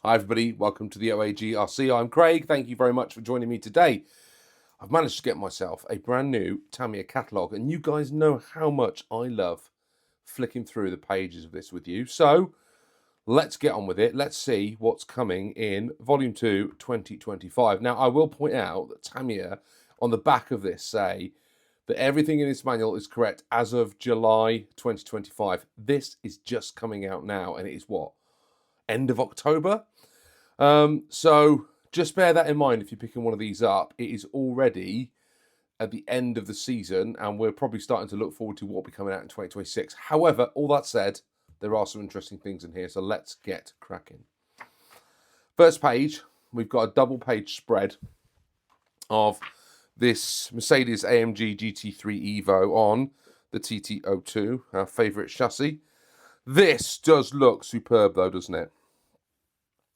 Hi everybody, welcome to the OAGRC. I'm Craig, thank you very much for joining me today. I've managed to get myself a brand new Tamiya catalogue, and you guys know how much I love flicking through the pages of this with you. So let's get on with it. Let's see what's coming in Volume 2 2025. Now I will point out that Tamiya on the back of this say that everything in this manual is correct as of July 2025. This is just coming out now, and it is what? End of October? So just bear that in mind if you're picking one of these up. It is already at the end of the season, and we're probably starting to look forward to what will be coming out in 2026. However, all that said, there are some interesting things in here, so let's get cracking. First page, we've got a double page spread of this Mercedes AMG GT3 Evo on the TT02, our favourite chassis. This does look superb though, doesn't it?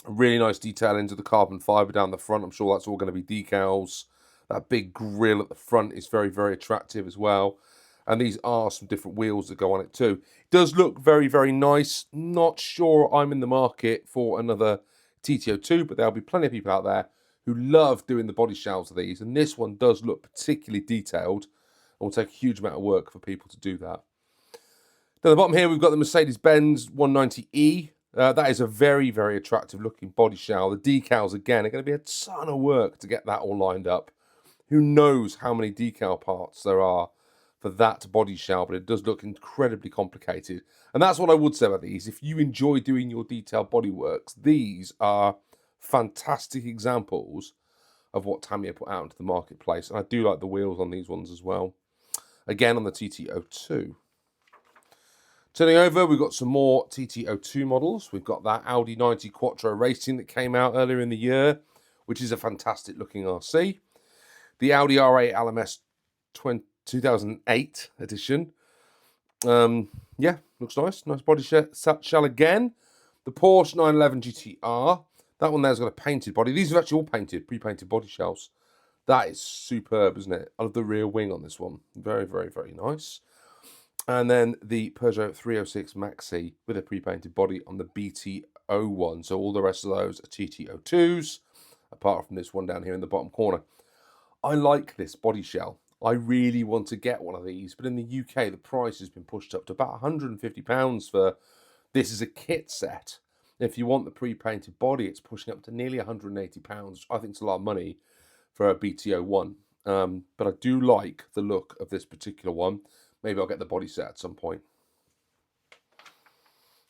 A really nice detail into the carbon fibre down the front. I'm sure that's all going to be decals. That big grille at the front is very, very attractive as well. And these are some different wheels that go on it too. It does look very, very nice. Not sure I'm in the market for another TT02, but there'll be plenty of people out there who love doing the body shells of these. And this one does look particularly detailed and will take a huge amount of work for people to do that. Down the bottom here, we've got the Mercedes-Benz 190E. That is a very, very attractive looking body shell. The decals, again, are going to be a ton of work to get that all lined up. Who knows how many decal parts there are for that body shell, but it does look incredibly complicated. And that's what I would say about these. If you enjoy doing your detailed bodyworks, these are fantastic examples of what Tamiya put out into the marketplace. And I do like the wheels on these ones as well. Again, on the TT02. Turning over, we've got some more TT02 models. We've got that Audi 90 Quattro Racing that came out earlier in the year, which is a fantastic looking RC. The Audi R8 LMS 2008 edition. Yeah, looks nice. Nice body shell again. The Porsche 911 GTR. That one there's got a painted body. These are actually all painted, pre-painted body shells. That is superb, isn't it? I love the rear wing on this one. Very, very, very nice. And then the Peugeot 306 Maxi with a pre-painted body on the BT01. So all the rest of those are TT02s, apart from this one down here in the bottom corner. I like this body shell. I really want to get one of these, but in the UK, the price has been pushed up to about £150 for this as a kit set. If you want the pre-painted body, it's pushing up to nearly £180, which I think is a lot of money for a BT01. But I do like the look of this particular one. Maybe I'll get the body set at some point.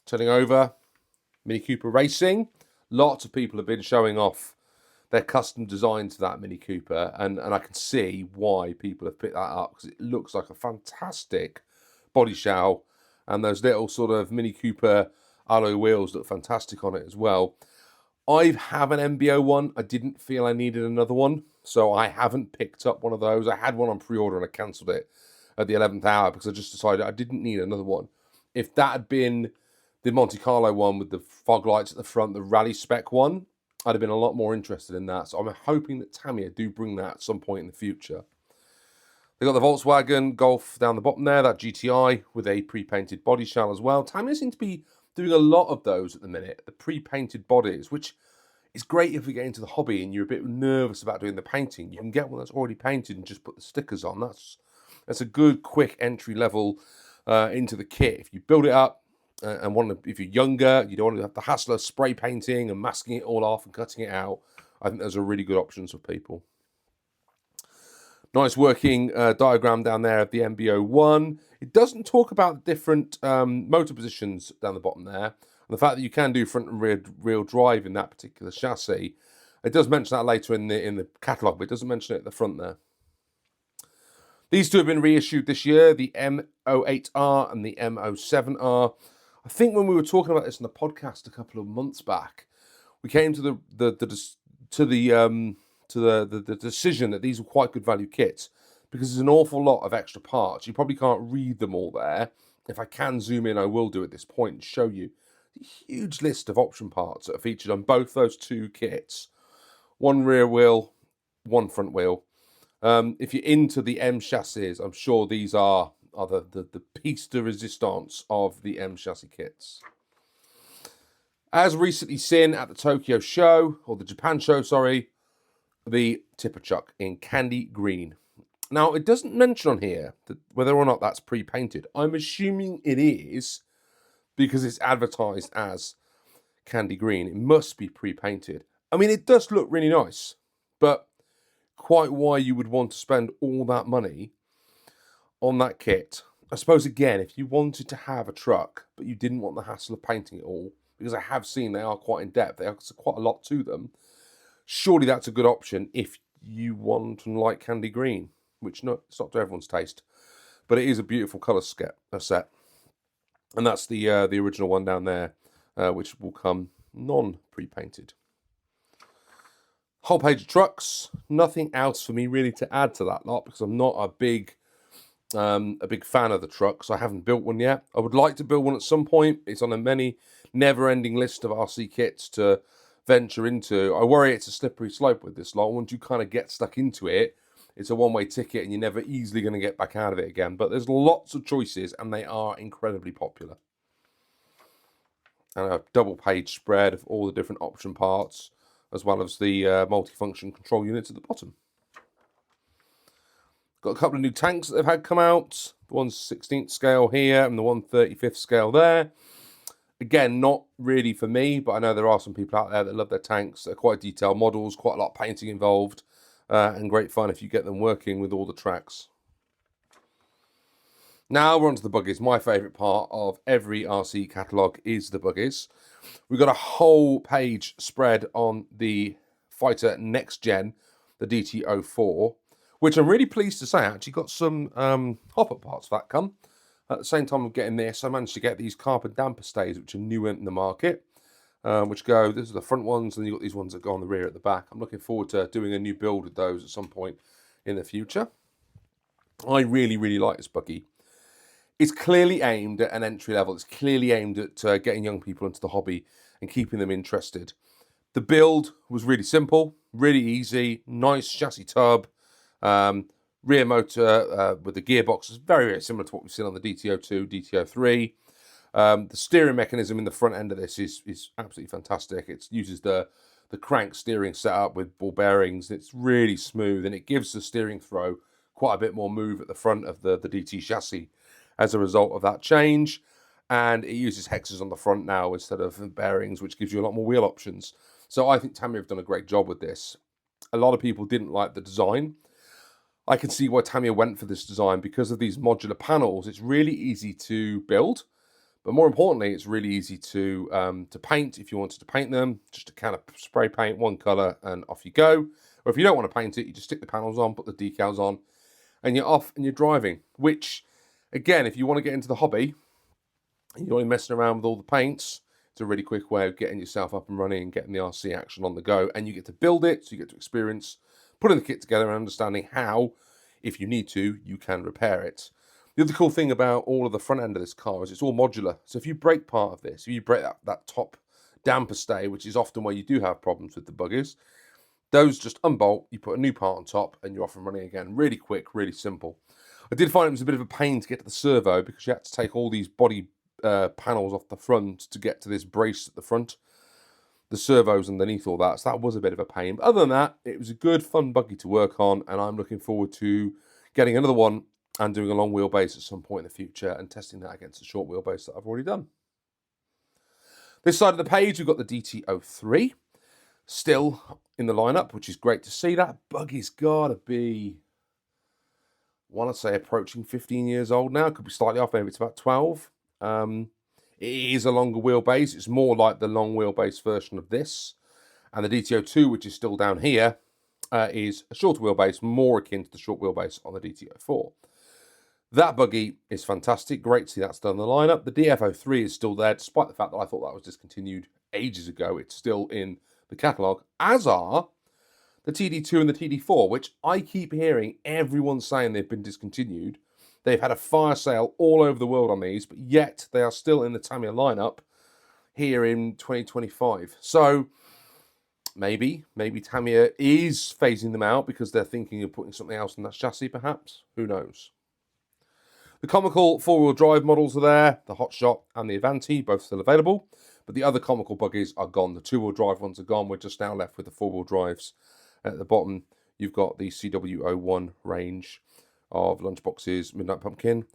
Turning over, Mini Cooper Racing. Lots of people have been showing off their custom designs for that Mini Cooper, and I can see why people have picked that up, because it looks like a fantastic body shell, and those little sort of Mini Cooper alloy wheels look fantastic on it as well. I have an MBO one. I didn't feel I needed another one, so I haven't picked up one of those. I had one on pre-order and I cancelled it at the 11th hour because I just decided I didn't need another one. If that had been the Monte Carlo one with the fog lights at the front, the rally spec one, I'd have been a lot more interested in that. So I'm hoping that Tamiya do bring that at some point in the future. They've got the Volkswagen Golf down the bottom there, that GTI with a pre-painted body shell as well. Tamiya seem to be doing a lot of those at the minute, the pre-painted bodies, which is great if we get into the hobby and you're a bit nervous about doing the painting. You can get one that's already painted and just put the stickers on. That's a good, quick entry level into the kit. If you build it up and if you're younger, you don't want to have the hassle of spray painting and masking it all off and cutting it out, I think those are really good options for people. Nice working diagram down there of the MBO1. It doesn't talk about different motor positions down the bottom there. And the fact that you can do front and rear drive in that particular chassis. It does mention that later in the catalogue, but it doesn't mention it at the front there. These two have been reissued this year, the M08R and the M07R. I think when we were talking about this in the podcast a couple of months back, we came to the decision that these were quite good value kits because there's an awful lot of extra parts. You probably can't read them all there. If I can zoom in, I will do at this point and show you the huge list of option parts that are featured on both those two kits. One rear wheel, one front wheel. If you're into the M chassis, I'm sure these are the piece de resistance of the M chassis kits. As recently seen at the Tokyo show, or the Japan show, sorry, the tipper chuck in candy green. Now, it doesn't mention on here that whether or not that's pre-painted. I'm assuming it is because it's advertised as candy green. It must be pre-painted. I mean, it does look really nice, but quite why you would want to spend all that money on that kit. I suppose, again, if you wanted to have a truck, but you didn't want the hassle of painting it all, because I have seen they are quite in-depth, there's quite a lot to them, surely that's a good option if you want and like candy green, which it's not to everyone's taste, but it is a beautiful colour set. And that's the original one down there, which will come non-pre-painted. Whole page of trucks. Nothing else for me really to add to that lot because I'm not a big fan of the trucks. I haven't built one yet. I would like to build one at some point. It's on a never-ending list of RC kits to venture into. I worry it's a slippery slope with this lot. Once you kind of get stuck into it, it's a one-way ticket and you're never easily going to get back out of it again. But there's lots of choices and they are incredibly popular. And a double-page spread of all the different option parts, as well as the multifunction control units at the bottom. Got a couple of new tanks that they've had come out. The one's 16th scale here and the one 35th scale there. Again, not really for me, but I know there are some people out there that love their tanks. They're quite detailed models, quite a lot of painting involved, and great fun if you get them working with all the tracks. Now we're on to the buggies. My favourite part of every RC catalogue is the buggies. We've got a whole page spread on the Fighter Next Gen, the DT04, which I'm really pleased to say actually got some hopper parts for that come. At the same time of getting this, I managed to get these carbon damper stays, which are new in the market, which go, these are the front ones, and you've got these ones that go on the rear at the back. I'm looking forward to doing a new build with those at some point in the future. I really, really like this buggy. It's clearly aimed at an entry level. It's clearly aimed at getting young people into the hobby and keeping them interested. The build was really simple, really easy, nice chassis tub, rear motor with the gearbox is very, very similar to what we've seen on the DT02, DT03. The steering mechanism in the front end of this is absolutely fantastic. It uses the crank steering setup with ball bearings. It's really smooth and it gives the steering throw quite a bit more move at the front of the DT chassis as a result of that change. And it uses hexes on the front now instead of bearings, which gives you a lot more wheel options. So I think Tamiya have done a great job with this. A lot of people didn't like the design. I can see why Tamiya went for this design because of these modular panels. It's really easy to build, but more importantly, it's really easy to paint if you wanted to paint them. Just a kind of spray paint, one color, and off you go. Or if you don't want to paint it, you just stick the panels on, put the decals on, and you're off and you're driving. Which, again, if you want to get into the hobby, and you're only messing around with all the paints, it's a really quick way of getting yourself up and running and getting the RC action on the go. And you get to build it, so you get to experience putting the kit together and understanding how, if you need to, you can repair it. The other cool thing about all of the front end of this car is it's all modular. So if you break part of this, if you break that top damper stay, which is often where you do have problems with the buggies, those just unbolt, you put a new part on top, and you're off and running again. Really quick, really simple. I did find it was a bit of a pain to get to the servo because you had to take all these body panels off the front to get to this brace at the front. The servos underneath all that, so that was a bit of a pain. But other than that, it was a good, fun buggy to work on, and I'm looking forward to getting another one and doing a long wheelbase at some point in the future and testing that against the short wheelbase that I've already done. This side of the page, we've got the DT03, still in the lineup, which is great to see. That buggy's got to be, I want to say, approaching 15 years old now. Could be slightly off, maybe it's about 12. It is a longer wheelbase. It's more like the long wheelbase version of this. And the DT02, which is still down here, is a shorter wheelbase, more akin to the short wheelbase on the DT04. That buggy is fantastic. Great to see that's done in the lineup. The DF03 is still there, despite the fact that I thought that was discontinued ages ago. It's still in the catalogue, as are the TD2 and the TD4, which I keep hearing everyone saying they've been discontinued. They've had a fire sale all over the world on these, but yet they are still in the Tamiya lineup here in 2025. So maybe Tamiya is phasing them out because they're thinking of putting something else in that chassis, perhaps. Who knows? The comical four-wheel drive models are there, the Hotshot and the Avanti, both still available. But the other comical buggies are gone. The two-wheel drive ones are gone. We're just now left with the four-wheel drives. At the bottom, you've got the CW01 range of Lunchboxes, Midnight Pumpkin,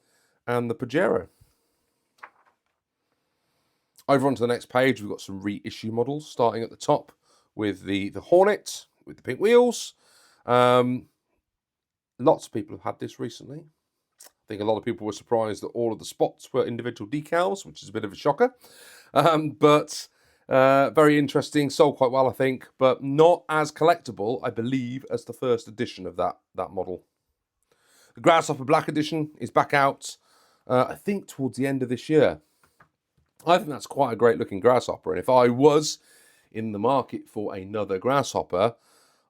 and the Pajero. Over onto the next page, we've got some reissue models, starting at the top with the Hornet, with the pink wheels. Lots of people have had this recently. I think a lot of people were surprised that all of the spots were individual decals, which is a bit of a shocker. But very interesting, sold quite well, I think, but not as collectible, I believe, as the first edition of that model. The Grasshopper Black Edition is back out, I think, towards the end of this year. I think that's quite a great looking Grasshopper, and if I was in the market for another Grasshopper,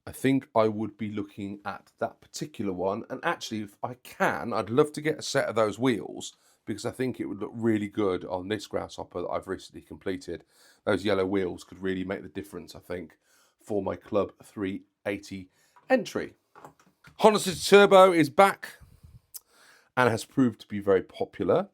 I think I would be looking at that particular one. And actually, if I can, I'd love to get a set of those wheels, because I think it would look really good on this Grasshopper that I've recently completed. Those yellow wheels could really make the difference, I think, for my Club 380 entry. Honda City Turbo is back and has proved to be very popular.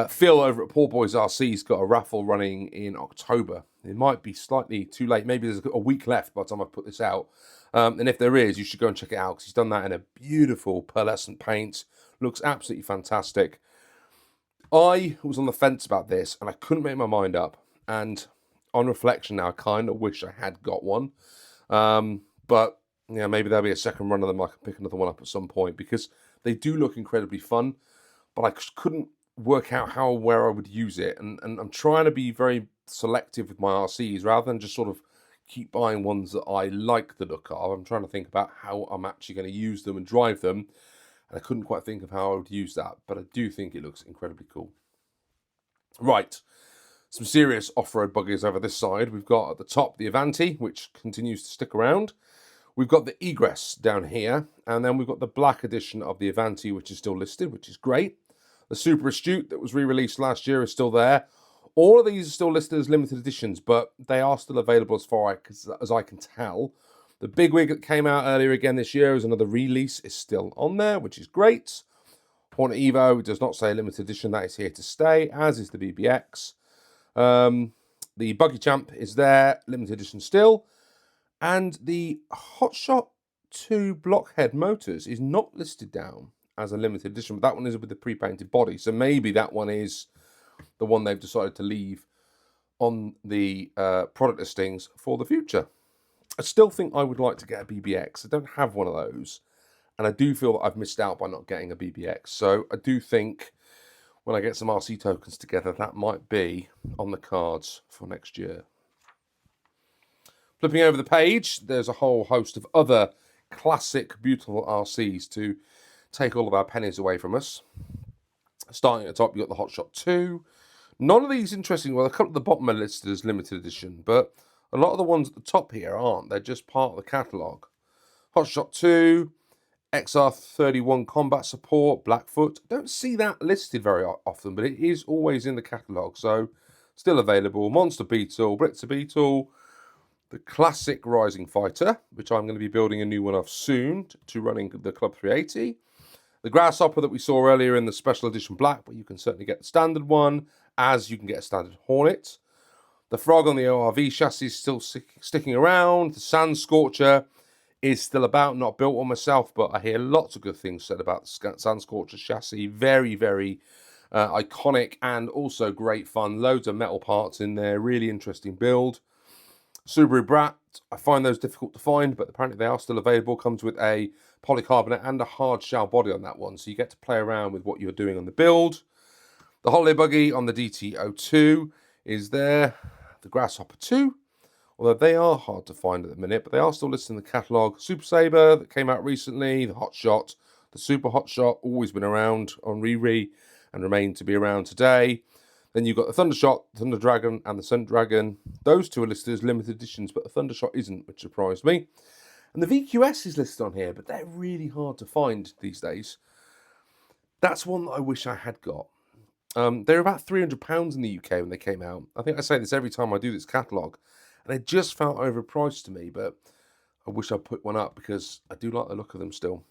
Phil over at Poor Boys RC's got a raffle running in October. It might be slightly too late. Maybe there's a week left by the time I put this out. And if there is, you should go and check it out, because he's done that in a beautiful pearlescent paint. Looks absolutely fantastic. I was on the fence about this, and I couldn't make my mind up. And on reflection now, I kind of wish I had got one. But yeah, maybe there'll be a second run of them. I can pick another one up at some point, because they do look incredibly fun. But I couldn't work out how and where I would use it, and I'm trying to be very selective with my RCs rather than just sort of keep buying ones that I like the look of. I'm trying to think about how I'm actually going to use them and drive them, and I couldn't quite think of how I would use that, but I do think it looks incredibly cool. Right, some serious off-road buggies over this side. We've got at the top the Avanti, which continues to stick around. We've got the Egress down here, and then we've got the black edition of the Avanti, which is still listed, which is great. The Super Astute that was re-released last year is still there. All of these are still listed as limited editions, but they are still available as far as I can tell. The Bigwig that came out earlier again this year as another release is still on there, which is great. Hornet Evo does not say limited edition. That is here to stay, as is the BBX. The Buggy Champ is there, limited edition still. And the Hotshot 2 Blockhead Motors is not listed down as a limited edition, but that one is with the pre-painted body, so maybe that one is the one they've decided to leave on the product listings for the future. I still think I would like to get a BBX. I don't have one of those, and I do feel that I've missed out by not getting a BBX, so I do think when I get some RC tokens together, that might be on the cards for next year. Flipping over the page, there's a whole host of other classic, beautiful RCs to take all of our pennies away from us. Starting at the top, you've got the Hotshot 2. None of these interesting. Well, a couple at the bottom are listed as limited edition, but a lot of the ones at the top here aren't. They're just part of the catalogue. Hotshot 2, XR31 combat support, Blackfoot. Don't see that listed very often, but it is always in the catalogue, so still available. Monster Beetle, Blitzer Beetle, the classic Rising Fighter, which I'm going to be building a new one of soon to running the Club 380. The Grasshopper that we saw earlier in the Special Edition Black, but you can certainly get the standard one, as you can get a standard Hornet. The Frog on the ORV chassis is still sticking around. The Sand Scorcher is still about, not built on myself, but I hear lots of good things said about the Sand Scorcher chassis. Very, very iconic and also great fun. Loads of metal parts in there. Really interesting build. Subaru Brat, I find those difficult to find, but apparently they are still available. Comes with a polycarbonate and a hard shell body on that one, so you get to play around with what you're doing on the build. The Holiday Buggy on the DT02 is there. The Grasshopper 2, although they are hard to find at the minute, but they are still listed in the catalogue. Super Sabre that came out recently, the Hotshot, the Super Hotshot, always been around on Riri and remain to be around today. Then you've got the Thundershot, the Thunder Dragon, and the Sun Dragon. Those two are listed as limited editions, but the Thundershot isn't, which surprised me. And the VQS is listed on here, but they're really hard to find these days. That's one that I wish I had got. They're about £300 in the UK when they came out. I think I say this every time I do this catalogue, and they just felt overpriced to me, but I wish I'd put one up because I do like the look of them still.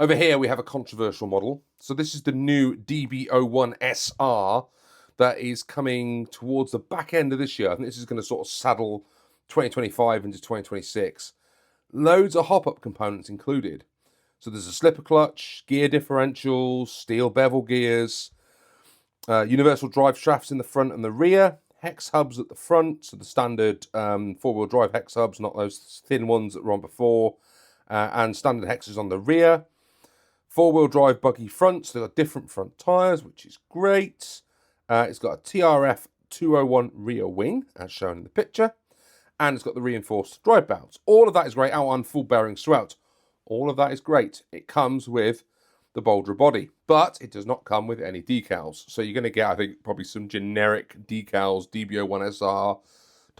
Over here, we have a controversial model. So this is the new DB01 SR that is coming towards the back end of this year. I think this is going to sort of saddle 2025 into 2026. Loads of hop-up components included. So there's a slipper clutch, gear differentials, steel bevel gears, universal drive shafts in the front and the rear, hex hubs at the front, so the standard four-wheel drive hex hubs, not those thin ones that were on before, and standard hexes on the rear. Four-wheel drive buggy fronts, they've got different front tyres, which is great. It's got a TRF 201 rear wing, as shown in the picture, and it's got the reinforced drive belts. All of that is great, out on full bearings throughout. All of that is great. It comes with the Boulder body, but it does not come with any decals. So you're going to get, I think, probably some generic decals, DB01SR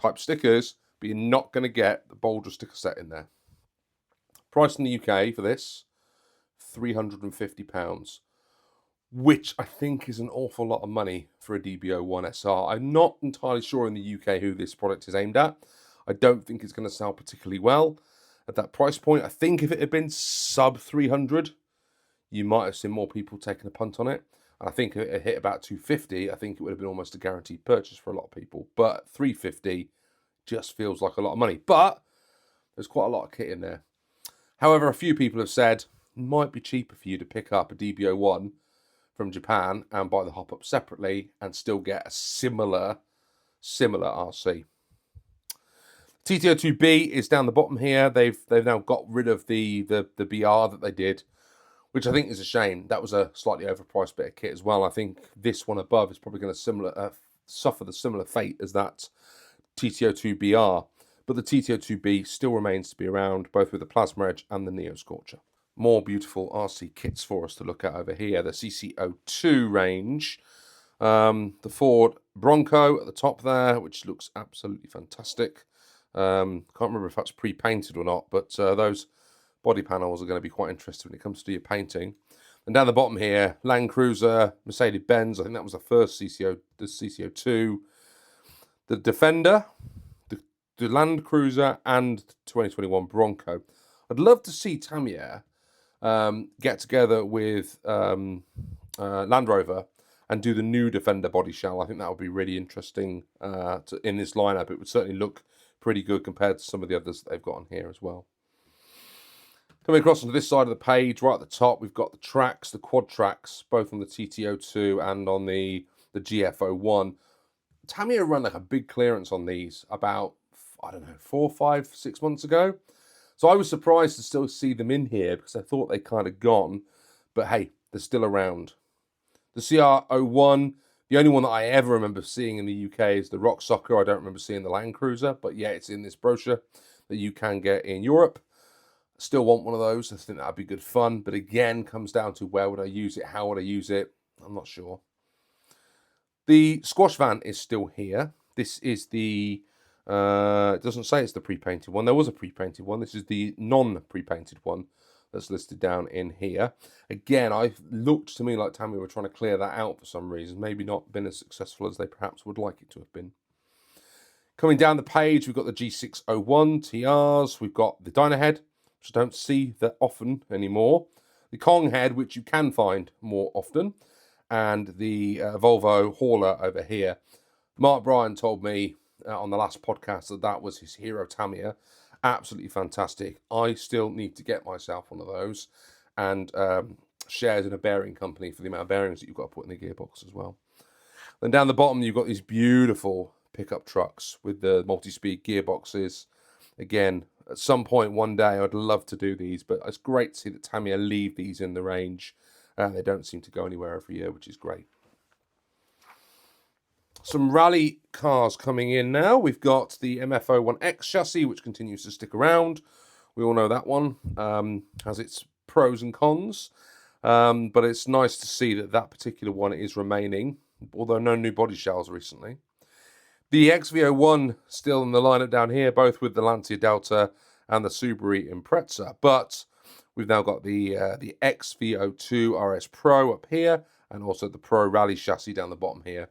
type stickers, but you're not going to get the Boulder sticker set in there. Price in the UK for this, £350, which I think is an awful lot of money for a DB01SR. I'm not entirely sure in the UK who this product is aimed at. I don't think it's going to sell particularly well at that price point. I think if it had been sub 300, you might have seen more people taking a punt on it. And I think if it had hit about 250, I think it would have been almost a guaranteed purchase for a lot of people. But 350 just feels like a lot of money. But there's quite a lot of kit in there. However, a few people have said it might be cheaper for you to pick up a DB01 from Japan and buy the hop-up separately and still get a similar RC. TT02B is down the bottom here. They've now got rid of the BR that they did, which I think is a shame. That was a slightly overpriced bit of kit as well. I think this one above is probably going to suffer the similar fate as that TT02BR. But the TT02B still remains to be around, both with the Plasma Edge and the Neo Scorcher. More beautiful RC kits for us to look at over here. The CC02 range. The Ford Bronco at the top there, which looks absolutely fantastic. Can't remember if that's pre-painted or not, but those body panels are going to be quite interesting when it comes to your painting. And down the bottom here, Land Cruiser, Mercedes-Benz, I think that was the first CCO, the CC02, the Defender, the Land Cruiser, and the 2021 Bronco. I'd love to see Tamiya get together with Land Rover and do the new Defender body shell. I think that would be really interesting in this lineup. It would certainly look pretty good compared to some of the others that they've got on here as well. Coming across onto this side of the page, right at the top, we've got the tracks, the quad tracks, both on the TT02 and on the GF01. Tamiya ran like a big clearance on these about, I don't know, 4, 5, 6 months ago. So I was surprised to still see them in here because I thought they'd kind of gone. But hey, they're still around. The CR01, the only one that I ever remember seeing in the UK is the Rock Soccer. I don't remember seeing the Land Cruiser, but yeah, it's in this brochure that you can get in Europe. Still want one of those. I think that'd be good fun. But again, comes down to where would I use it? How would I use it? I'm not sure. The squash van is still here. This is the, it doesn't say it's the pre-painted one. There was a pre-painted one. This is the non-pre-painted one that's listed down in here. Again, I looked to me like Tamiya were trying to clear that out for some reason. Maybe not been as successful as they perhaps would like it to have been. Coming down the page, we've got the G601 TRs. We've got the Dyna Head, which I don't see that often anymore. The Kong Head, which you can find more often. And the Volvo hauler over here. Mark Bryan told me on the last podcast that that was his hero Tamiya. Absolutely fantastic. I still need to get myself one of those and shares in a bearing company for the amount of bearings that you've got to put in the gearbox as well. Then down the bottom, you've got these beautiful pickup trucks with the multi-speed gearboxes. Again, at some point one day, I'd love to do these, but it's great to see that Tamiya leave these in the range. They don't seem to go anywhere every year, which is great. Some rally cars coming in now. We've got the MF-01X chassis, which continues to stick around. We all know that one has its pros and cons, but it's nice to see that that particular one is remaining, although no new body shells recently. The XV01 still in the lineup down here, both with the Lancia Delta and the Subaru Impreza, but we've now got the XV02 RS Pro up here, and also the Pro Rally chassis down the bottom here.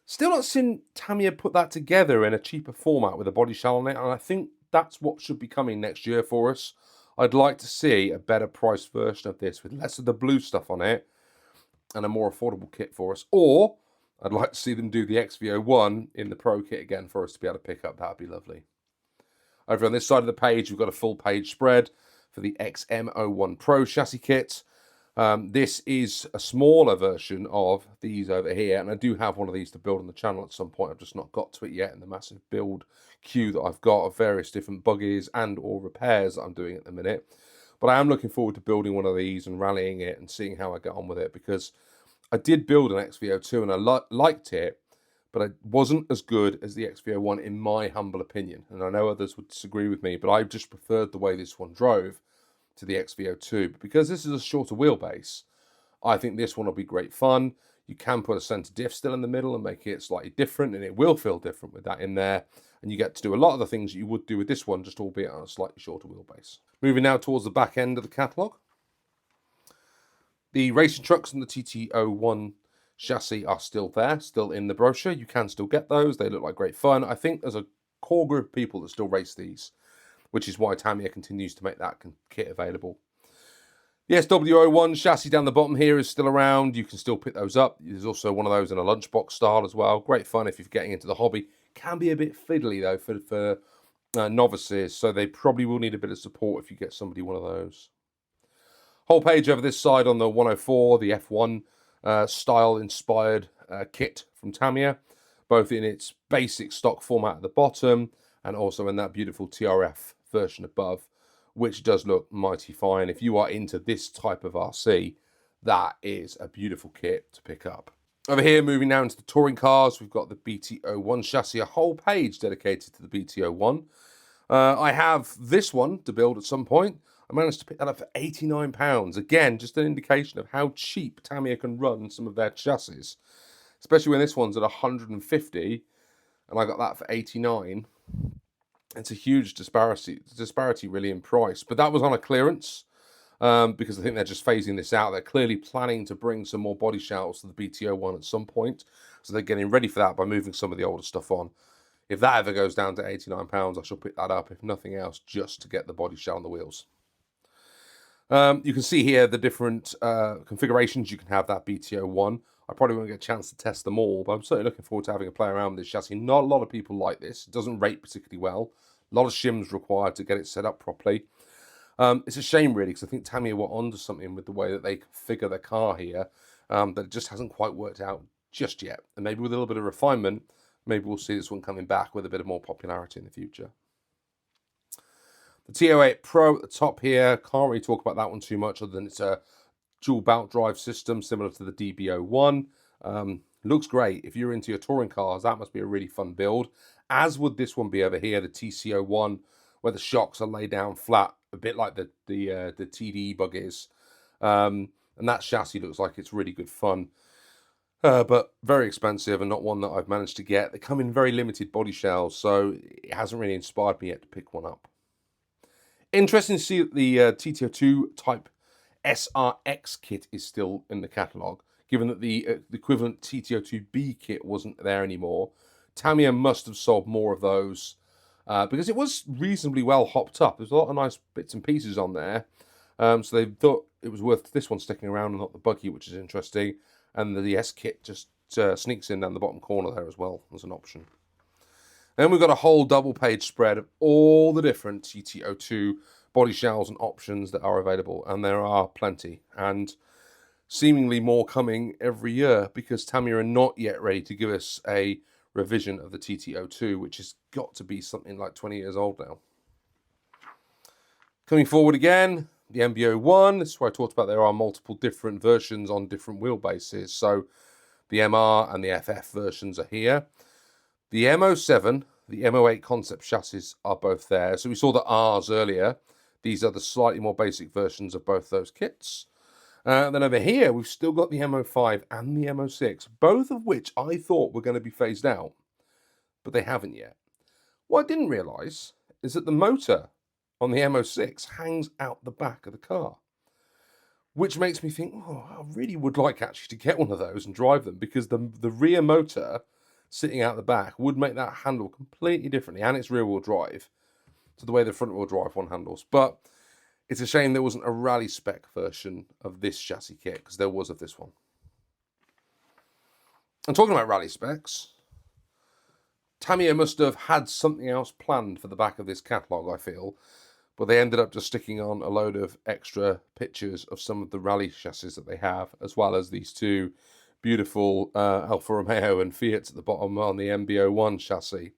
Still not seen Tamiya put that together in a cheaper format with a body shell on it, and I think that's what should be coming next year for us. I'd like to see a better priced version of this with less of the blue stuff on it and a more affordable kit for us. Or I'd like to see them do the XV01 in the Pro kit again for us to be able to pick up. That'd be lovely. Over on this side of the page, we've got a full page spread for the XM01 Pro chassis kit. This is a smaller version of these over here, and I do have one of these to build on the channel at some point. I've just not got to it yet in the massive build queue that I've got of various different buggies and or repairs that I'm doing at the minute. But I am looking forward to building one of these and rallying it and seeing how I get on with it, because I did build an XV02 and I liked it, but it wasn't as good as the XV01 in my humble opinion. And I know others would disagree with me, but I just preferred the way this one drove to the XV02. But because this is a shorter wheelbase, I think this one will be great fun. You can put a center diff still in the middle and make it slightly different, and it will feel different with that in there. And you get to do a lot of the things you would do with this one, just albeit on a slightly shorter wheelbase. Moving now towards the back end of the catalogue. The racing trucks and the TT01 chassis are still there, still in the brochure. You can still get those. They look like great fun. I think there's a core group of people that still race these, which is why Tamiya continues to make that kit available. The SW01 chassis down the bottom here is still around. You can still pick those up. There's also one of those in a lunchbox style as well. Great fun if you're getting into the hobby. Can be a bit fiddly though for novices, so they probably will need a bit of support if you get somebody one of those. Whole page over this side on the 104, the F1 style inspired kit from Tamiya, both in its basic stock format at the bottom and also in that beautiful TRF version above, which does look mighty fine. If you are into this type of RC, that is a beautiful kit to pick up. Over here, moving now into the touring cars, we've got the BT01 chassis, a whole page dedicated to the BT01. I have this one to build at some point. I managed to pick that up for £89. Again, just an indication of how cheap Tamiya can run some of their chassis, especially when this one's at 150 and I got that for 89. It's a huge disparity really in price, but that was on a clearance because I think they're just phasing this out. They're clearly planning to bring some more body shells to the BT01 at some point, so they're getting ready for that by moving some of the older stuff on. If that ever goes down to £89, I shall pick that up, if nothing else, just to get the body shell on the wheels. You can see here the different configurations you can have that BT01. I probably won't get a chance to test them all, but I'm certainly looking forward to having a play around with this chassis. Not a lot of people like this. It doesn't rate particularly well. A lot of shims required to get it set up properly. It's a shame, really, because I think Tamiya were onto something with the way that they configure their car here, that it just hasn't quite worked out just yet. And maybe with a little bit of refinement, maybe we'll see this one coming back with a bit of more popularity in the future. The T08 Pro at the top here, can't really talk about that one too much other than it's a dual belt drive system similar to the DB01. Looks great. If you're into your touring cars, that must be a really fun build, as would this one be over here, the TC01, where the shocks are laid down flat, a bit like the TD buggies. And that chassis looks like it's really good fun. But very expensive and not one that I've managed to get. They come in very limited body shells, so it hasn't really inspired me yet to pick one up. Interesting to see that the TT02 type SRX kit is still in the catalogue, given that the equivalent TT02B kit wasn't there anymore. Tamiya must have sold more of those because it was reasonably well hopped up. There's a lot of nice bits and pieces on there. So they thought it was worth this one sticking around and not the Buggy, which is interesting. And the S kit just sneaks in down the bottom corner there as well as an option. Then we've got a whole double page spread of all the different TT02 body shells and options that are available, and there are plenty, and seemingly more coming every year, because Tamiya are not yet ready to give us a revision of the TT02, which has got to be something like 20 years old now. Coming forward again, the MB01, this is where I talked about there are multiple different versions on different wheelbases, so the MR and the FF versions are here. The M07, the M08 concept chassis are both there. So we saw the Rs earlier. These are the slightly more basic versions of both those kits. Then over here, we've still got the M05 and the M06, both of which I thought were going to be phased out, but they haven't yet. What I didn't realise is that the motor on the M06 hangs out the back of the car, which makes me think, oh, I really would like actually to get one of those and drive them, because the rear motor sitting out the back would make that handle completely differently, and it's rear-wheel drive to the way the front-wheel drive one handles. But it's a shame there wasn't a rally spec version of this chassis kit, because there was of this one. And talking about rally specs, Tamiya must have had something else planned for the back of this catalogue, I feel, but they ended up just sticking on a load of extra pictures of some of the rally chassis that they have, as well as these two beautiful Alfa Romeo and Fiat at the bottom on the MB01 chassis.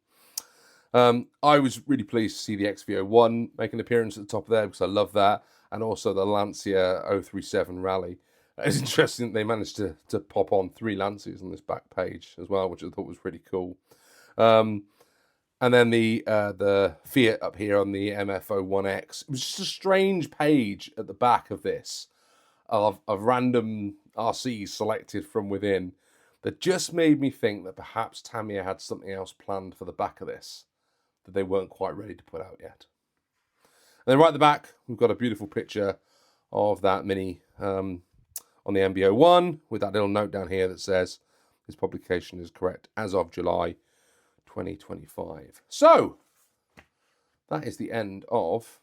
I was really pleased to see the XV01 make an appearance at the top there because I love that, and also the Lancia 037 Rally. It's interesting that they managed to pop on 3 Lancias on this back page as well, which I thought was really cool. And then the Fiat up here on the MF01X. It was just a strange page at the back of this of random RCs selected from within that just made me think that perhaps Tamiya had something else planned for the back of this that they weren't quite ready to put out yet. And then right at the back, we've got a beautiful picture of that Mini on the MB01 with that little note down here that says this publication is correct as of July 2025. So, that is the end of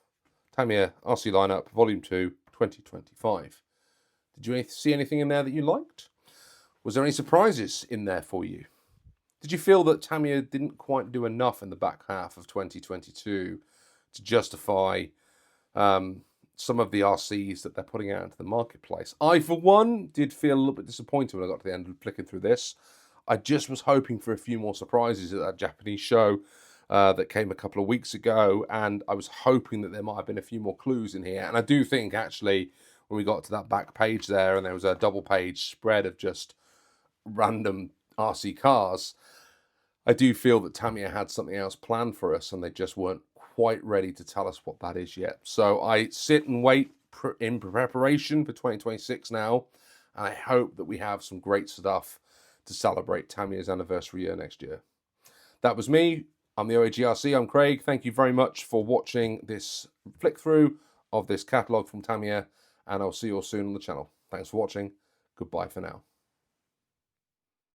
Tamiya RC Lineup Volume 2 2025. Did you see anything in there that you liked? Was there any surprises in there for you? Did you feel that Tamiya didn't quite do enough in the back half of 2022 to justify some of the RCs that they're putting out into the marketplace? I, for one, did feel a little bit disappointed when I got to the end of flicking through this. I just was hoping for a few more surprises at that Japanese show that came a couple of weeks ago, and I was hoping that there might have been a few more clues in here. And I do think, actually, when we got to that back page there, and there was a double-page spread of just random RC cars, I do feel that Tamiya had something else planned for us, and they just weren't quite ready to tell us what that is yet. So I sit and wait in preparation for 2026 now, and I hope that we have some great stuff to celebrate Tamiya's anniversary year next year. That was me. I'm the OAGRC. I'm Craig. Thank you very much for watching this flick through of this catalogue from Tamiya, and I'll see you all soon on the channel. Thanks for watching. Goodbye for now.